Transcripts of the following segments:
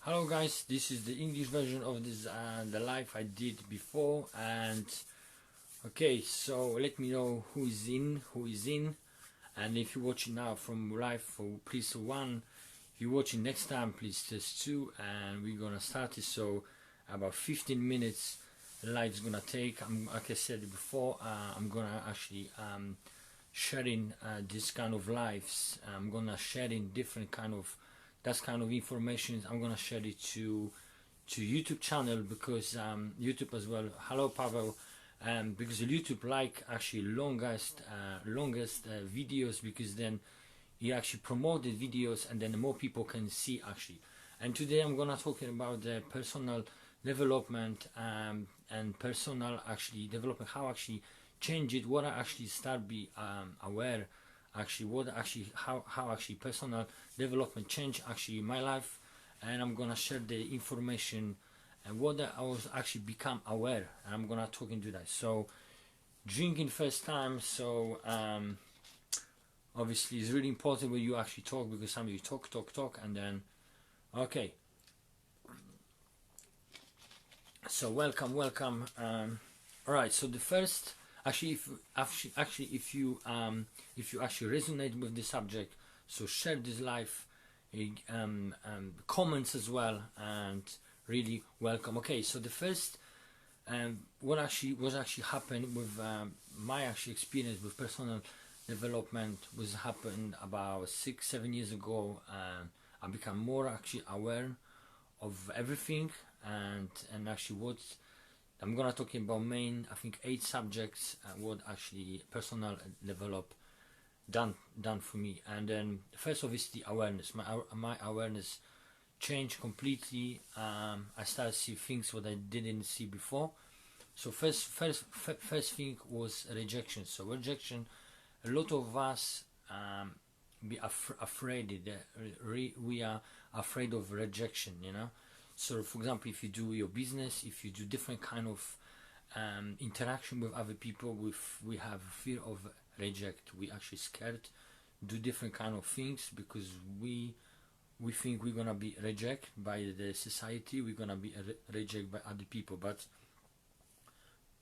Hello guys, this is the English version of this the live I did before. And okay, so let me know who is in, and if you're watching now from live, for please one. If you're watching next time, please test two, and we're gonna start it. So about 15 minutes live is gonna take. Like I said before, I'm gonna actually sharing this kind of lives. I'm gonna sharing different kind of that kind of information. I'm gonna share it to YouTube channel, because YouTube as well. Hello Pavel. Because YouTube like actually longest videos, because then you actually promote the videos and then more people can see actually. And today I'm gonna talking about the personal development and personal actually development, how actually change it, what I actually start be aware actually, what actually how actually personal development change actually my life. And I'm gonna share the information and what I was actually become aware, and I'm gonna talk into that. So drinking first time, so obviously it's really important when you actually talk, because some of you talk and then okay. So welcome. All right, so the first actually, if you actually resonate with the subject, so share this live, comments as well, and really welcome. Okay, so the first what actually happened with my actually experience with personal development was happened about 6-7 years ago. I become more actually aware of everything, and actually what I'm gonna talking about main, I think 8 subjects what actually personal develop done for me. And then first obviously awareness. My awareness changed completely. I started to see things what I didn't see before. So first thing was rejection. So rejection, a lot of us be afraid that we are afraid of rejection, you know. So for example, if you do your business, if you do different kind of interaction with other people, we have fear of reject. We actually scared do different kind of things, because we think we're gonna be rejected by the society, we're gonna be rejected by other people. But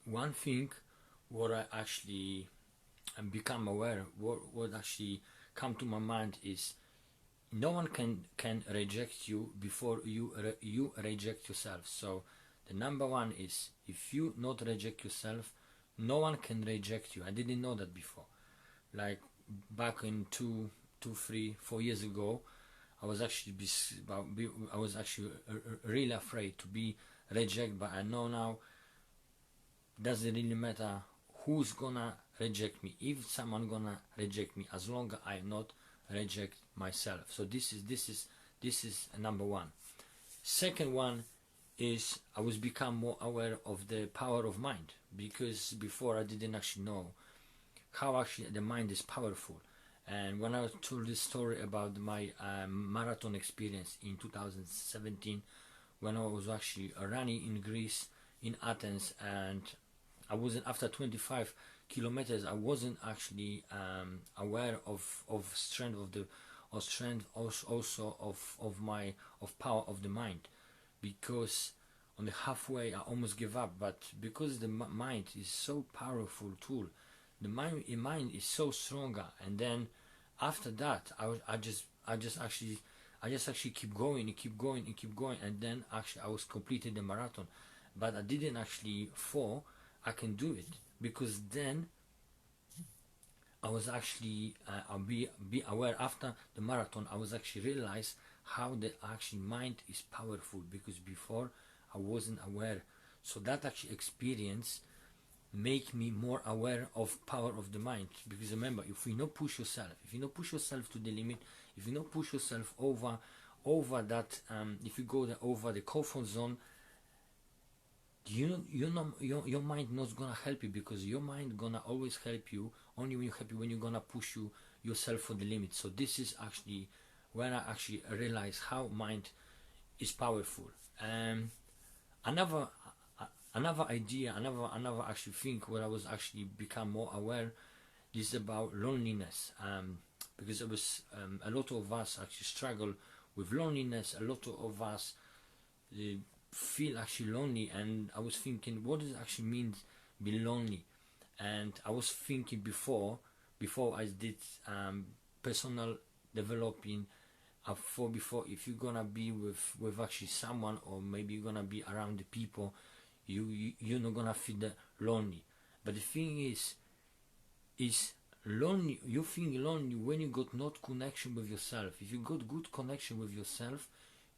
one thing what I actually become aware, what actually come to my mind is, no one can reject you before you reject yourself. So the number one is, if you not reject yourself, no one can reject you. I didn't know that before. Like back in 2, 3, 4 years ago, I was actually really afraid to be rejected. But I know now, doesn't really matter who's gonna reject me, if someone gonna reject me, as long as I not reject myself. So this is number one. Second one is, I was become more aware of the power of mind, because before I didn't actually know how actually the mind is powerful. And when I told this story about my marathon experience in 2017, when I was actually running in Greece, in Athens, and I wasn't, after 25 kilometers, I wasn't actually aware of strength of the, or strength also of my power of the mind, because on the halfway I almost give up. But because the mind is so powerful tool, the mind is so stronger. And then after that, I just actually keep going and keep going, and then actually I was completed the marathon. But I didn't actually fall. I can do it, because then I was actually I'll be aware after the marathon. I was actually realize how the actually mind is powerful, because before I wasn't aware. So that actually experience make me more aware of power of the mind. Because remember, if you not push yourself, if you not push yourself to the limit, if you not push yourself over that, if you go over the comfort zone, your mind not gonna help you, because your mind gonna always help you only when you're gonna push yourself for the limit. So this is actually when I actually realize how mind is powerful. Another idea, another actually thing where I was actually become more aware is about loneliness, because it was a lot of us actually struggle with loneliness. A lot of us feel actually lonely, and I was thinking, what does it actually mean be lonely? And I was thinking before I did personal developing. I thought before, if you're gonna be with actually someone, or maybe you're gonna be around the people, you're not gonna feel lonely. But the thing is lonely. You feel lonely when you got not connection with yourself. If you got good connection with yourself,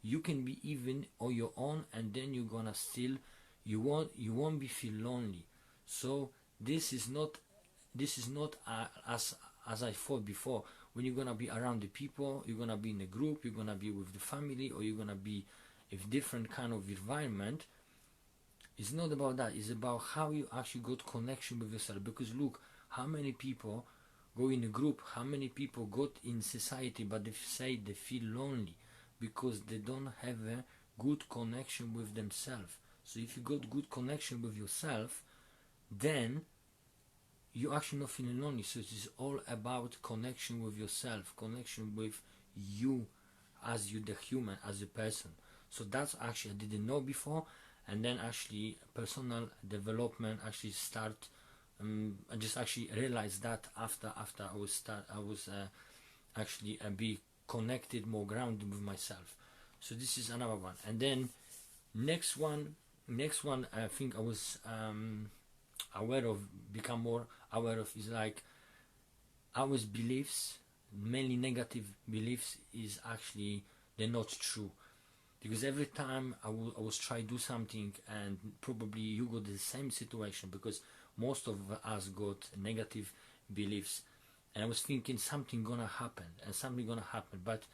you can be even on your own, and then you're gonna still, you won't be feel lonely. So this is not as I thought before. When you're gonna be around the people, you're gonna be in a group, you're gonna be with the family, or you're gonna be in different kind of environment. It's not about that. It's about how you actually got connection with yourself. Because look, how many people go in a group, how many people got in society, but they say they feel lonely because they don't have a good connection with themselves. So if you got good connection with yourself, then you actually not feeling lonely. So it is all about connection with yourself, connection with you as you the human, as a person. So that's actually I didn't know before, and then actually personal development actually start. I just actually realized that after I was actually be connected, more grounded with myself. So this is another one. And then next one I think I was aware of, become more aware of, is like our beliefs, mainly negative beliefs, is actually they're not true. Because every time I was try to do something, and probably you got the same situation, because most of us got negative beliefs, and I was thinking something gonna happen, but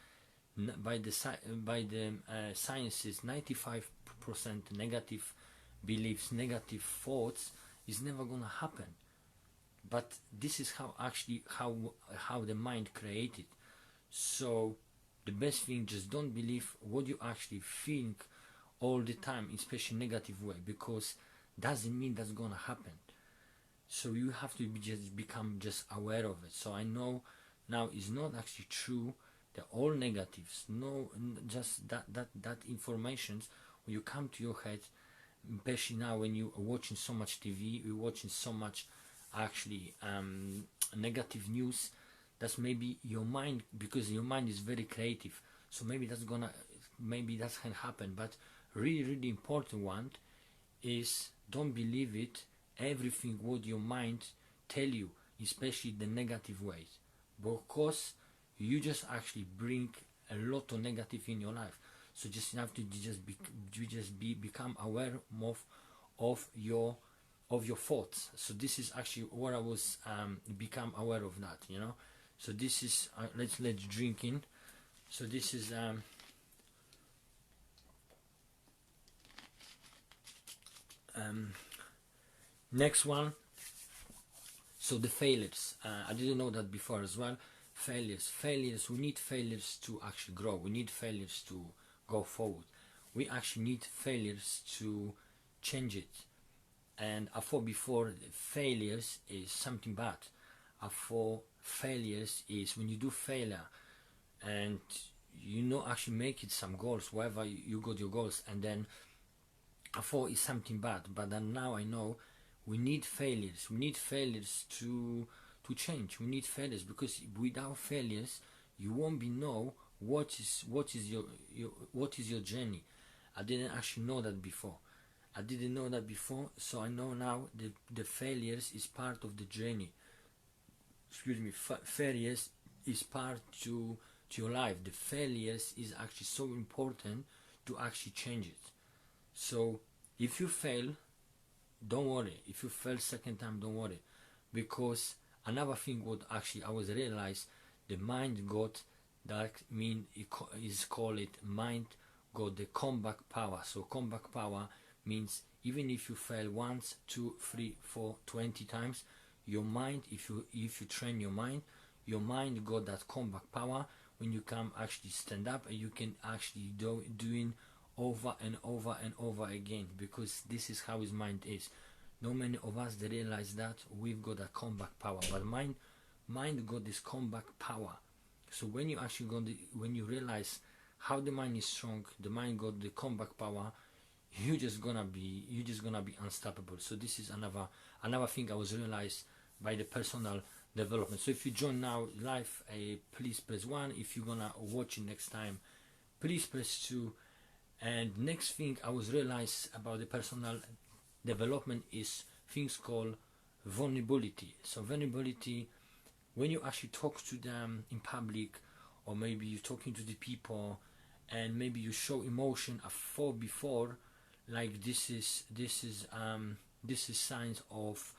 by the sciences, 95% negative beliefs, negative thoughts is never gonna happen. But this is how the mind created. So the best thing, just don't believe what you actually think all the time, especially negative way, because doesn't mean that's gonna happen. So you have to just become just aware of it. So I know now it's not actually true. They're all negatives. No, just that informations when you come to your head, especially now when you are watching so much TV, you're watching so much actually negative news. That's maybe your mind, because your mind is very creative. So maybe that can happen. But really important one is, don't believe it everything what your mind tell you, especially the negative ways, because you just actually bring a lot of negative in your life. So just you have to become aware of your thoughts. So this is actually what I was become aware of that, you know. So this is let's drink in. So this is next one. So the failures, I didn't know that before as well. Failures, we need failures to actually grow, we need failures to go forward, we actually need failures to change it. And I thought before failures is something bad. I thought failures is when you do failure and you know actually make it some goals, wherever you got your goals, and then I thought it's something bad. But then now I know we need failures. We need failures to change. We need failures, because without failures you won't be know what is your journey. I didn't actually know that before. So I know now the failures is part of the journey. Excuse me, failures is part to your life. The failures is actually so important to actually change it. So if you fail, don't worry. If you fail second time, don't worry, because another thing what actually I was realized, the mind got that mean is call it mind got the comeback power. So comeback power means even if you fail once, 2, 3, 4, 20 times, your mind, if you train your mind got that comeback power. When you come actually stand up, and you can actually doing over and over and over again, because this is how his mind is. Not many of us they realize that we've got a comeback power, but mind got this comeback power. So when you actually when you realize how the mind is strong, the mind got the comeback power, you're just gonna be unstoppable. So this is another thing I was realized by the personal development. So if you join now live, please press 1. If you're gonna watch it next time, please press 2. And next thing I was realized about the personal development is things called vulnerability. So vulnerability, when you actually talk to them in public, or maybe you're talking to the people and maybe you show emotion I thought before, like this is signs of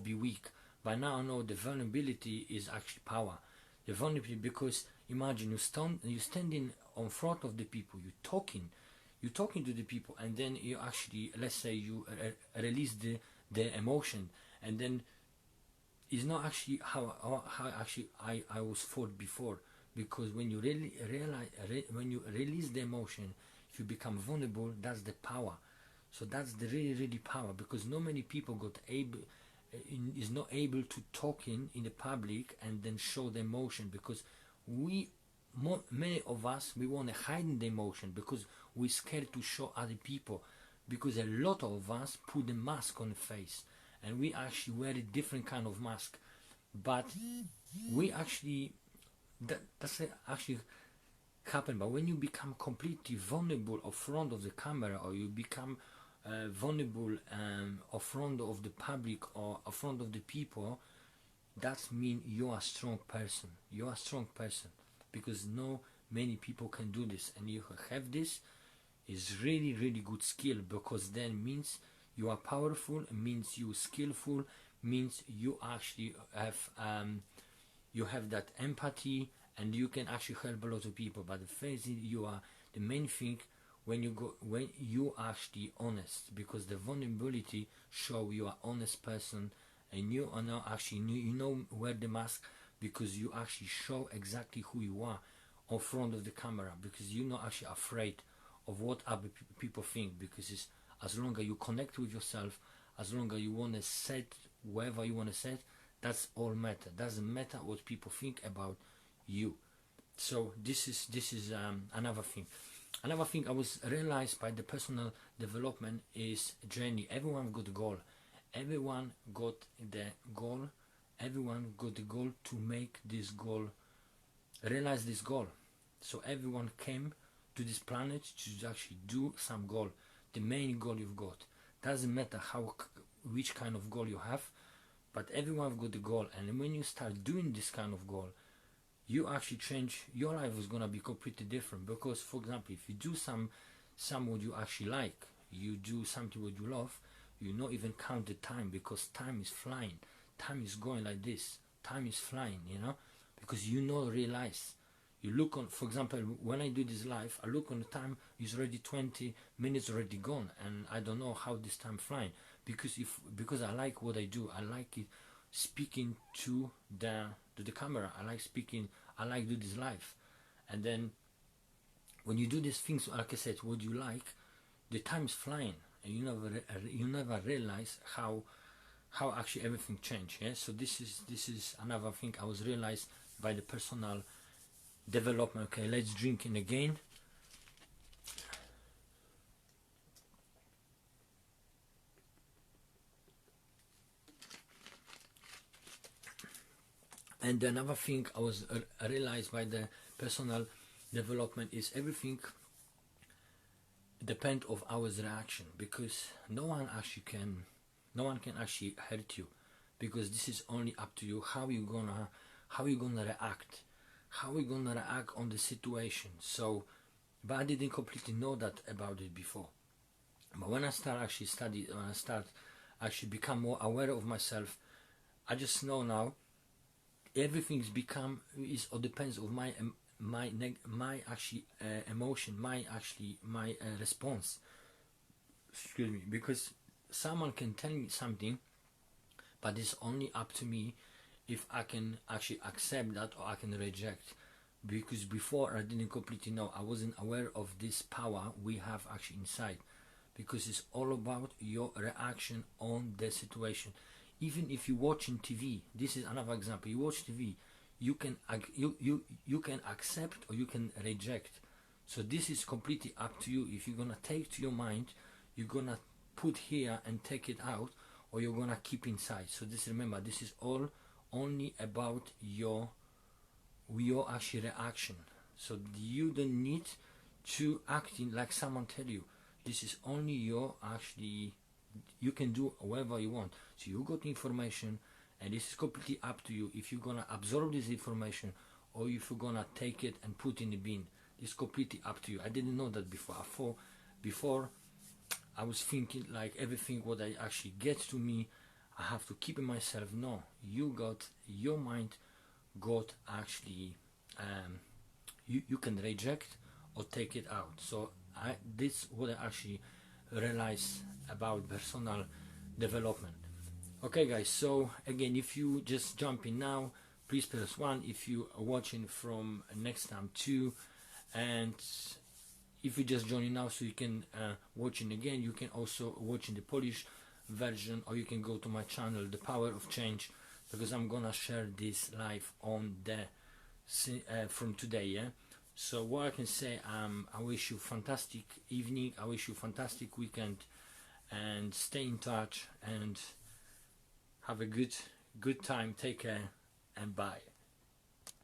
be weak. But now I know the vulnerability is actually power. The vulnerability, because imagine you're standing on front of the people, you're talking to the people, and then you actually, let's say you release the emotion, and then it's not actually how actually I was thought before. Because when you really when you release the emotion, if you become vulnerable, that's the power. So that's the really power, because not many people is not able to talk in the public and then show the emotion, because many of us, we want to hide the emotion because we're scared to show other people, because a lot of us put the mask on the face and we actually wear a different kind of mask. But we actually that's actually happen. But when you become completely vulnerable in front of the camera, or you become vulnerable in front of the public or in front of the people, that means you are a strong person. You are a strong person, because no many people can do this, and you have this is really good skill, because then means you are powerful, means you skillful, means you actually have that empathy, and you can actually help a lot of people. But the first thing, you are the main thing when you actually honest, because the vulnerability show you are honest person, and you are not actually you know wear the mask, because you actually show exactly who you are in front of the camera, because you're not actually afraid of what other people think, because it's, as long as you connect with yourself, as long as you want to set wherever you want to set, that's all matter. Doesn't matter what people think about you. So this is another thing. Another thing I was realized by the personal development is journey. Everyone got a goal. Everyone got the goal. Everyone got the goal to make this goal, realize this goal. So everyone came to this planet to actually do some goal. The main goal you've got. Doesn't matter which kind of goal you have, but everyone got the goal. And when you start doing this kind of goal, you actually change your life is gonna be completely different. Because, for example, if you do some what you actually like, you do something what you love, you not even count the time, because time is flying. Time is going like this. Time is flying, because you not realize. You look on, for example, when I do this live, I look on the time, it's already 20 minutes already gone, and I don't know how this time flying, because I like what I do. I like it speaking to the camera. I like speaking. I like do this live, and then when you do these things, like I said, what you like, the time is flying, and you never realize how actually everything changed. Yeah. So this is another thing I was realized by the personal development. Okay, let's drink in again. And another thing I was realized by the personal development is everything depend of our reaction, because no one can actually hurt you, because this is only up to you how you gonna react on the situation. So, but I didn't completely know that about it before. But when I start actually study, when I start actually become more aware of myself, I just know now everything's become is or depends of my actually emotion, my response. Excuse me, because someone can tell me something, but it's only up to me if I can actually accept that or I can reject. Because before I didn't completely know, I wasn't aware of this power we have actually inside, because it's all about your reaction on the situation. Even if you're watching TV, this is another example. You watch TV, you can you can accept or you can reject. So this is completely up to you. If you're gonna take to your mind, you're gonna put here and take it out, or you're gonna keep inside. So this, remember, this is all only about your actual reaction. So you don't need to acting like someone tell you. This is only your actually, you can do whatever you want. So you got information, and this is completely up to you if you're gonna absorb this information or if you're gonna take it and put in the bin. It's completely up to you. I didn't know that before. Before I was thinking like everything what I actually get to me, I have to keep in myself. No, you got your mind got actually you can reject or take it out. So this what I actually realize about personal development. Okay guys, so again, if you just jump in now, please press 1. If you are watching from next time, 2. And if you just joining now, so you can watching again, you can also watch in the Polish version, or you can go to my channel, The Power of Change, because I'm gonna share this live on the from today. Yeah, so what I can say, I wish you fantastic evening, I wish you fantastic weekend, and stay in touch and have a good time. Take care and bye.